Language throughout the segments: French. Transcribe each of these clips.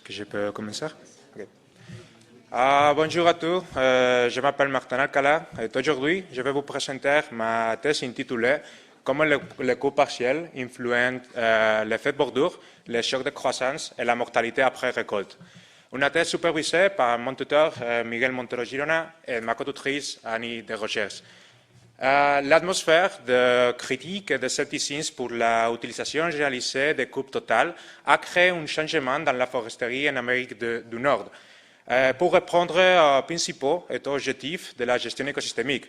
que je peux commencer? Ok. Bonjour à tous, je m'appelle Martin Alcala et aujourd'hui je vais vous présenter ma thèse intitulée Comment le coût partiel influence l'effet de bordure, les chocs de croissance et la mortalité après récolte. Une thèse supervisée par mon tuteur Miguel Montero Girona et ma co-tutrice Annie Desrochers. L'atmosphère de critique et de scepticisme pour l'utilisation généralisée des coupes totales a créé un changement dans la foresterie en Amérique du Nord pour reprendre les principaux et objectifs de la gestion écosystémique.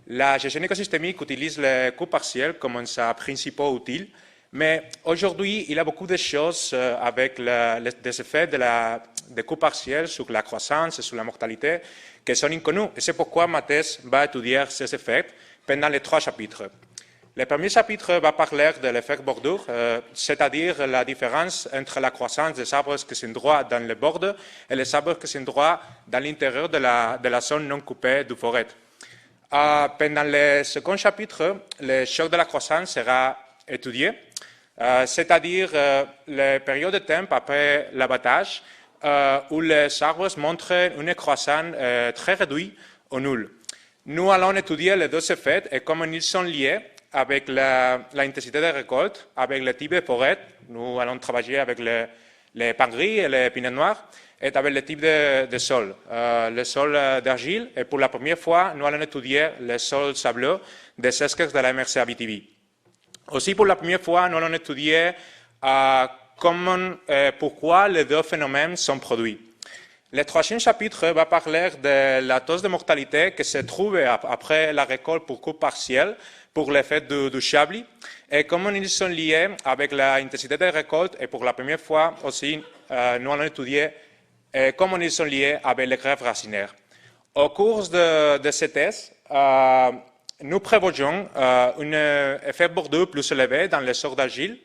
La gestion écosystémique utilise les coupes partielles comme sa principal outil, mais aujourd'hui, il y a beaucoup de choses avec des effets des coupes partielles sur la croissance et sur la mortalité qui sont inconnus. Et c'est pourquoi ma thèse va étudier ces effets pendant les 3 chapitres. Le premier chapitre va parler de l'effet bordure, c'est-à-dire la différence entre la croissance des arbres qui sont droits dans les bords et les arbres qui sont droits dans l'intérieur de la zone non coupée du forêt. Pendant le second chapitre, le choc de la croissance sera étudié, c'est-à-dire les périodes de temps après l'abattage où les arbres montrent une croissance très réduite ou nulle. Nous allons étudier les deux effets et comment ils sont liés avec l'intensité de récolte, avec le type de forêt. Nous allons travailler avec les pins gris et les pinets noirs, et avec le type de sol, le sol d'argile. Et pour la première fois, nous allons étudier le sol sableux des esquers de la MRC Abitibi. Aussi, pour la première fois, nous allons étudier pourquoi les deux phénomènes sont produits. Le troisième chapitre va parler de la dose de mortalité qui se trouve après la récolte pour coupe partielle pour l'effet du Chablis et comment ils sont liés avec l'intensité de récolte et pour la première fois aussi nous allons étudier comment ils sont liés avec les greffes racinaires. Au cours de cette thèse, nous prévoyons un effet bordure plus élevé dans les sols d'argile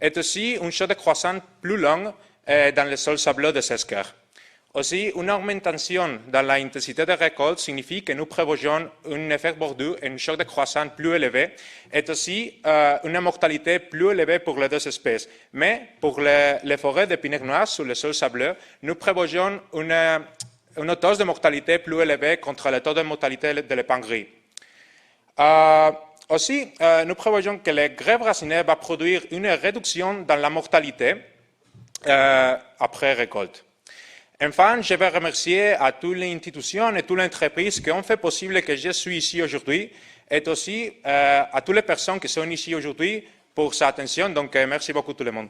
et aussi une chose de croissance plus longue dans les sols sableux des esquers. Aussi, une augmentation dans l'intensité de récolte signifie que nous prévoyons un effet bordure et une choc de croissance plus élevé et aussi une mortalité plus élevée pour les deux espèces. Mais pour les forêts de pinets noirs sur le sol sableux, nous prévoyons une taux de mortalité plus élevée contre le taux de mortalité des pins gris. Aussi, nous prévoyons que les greffes racinaires vont produire une réduction dans la mortalité après récolte. Enfin, je veux remercier à toutes les institutions et toutes les entreprises qui ont fait possible que je sois ici aujourd'hui et aussi à toutes les personnes qui sont ici aujourd'hui pour sa attention. Donc, merci beaucoup tout le monde.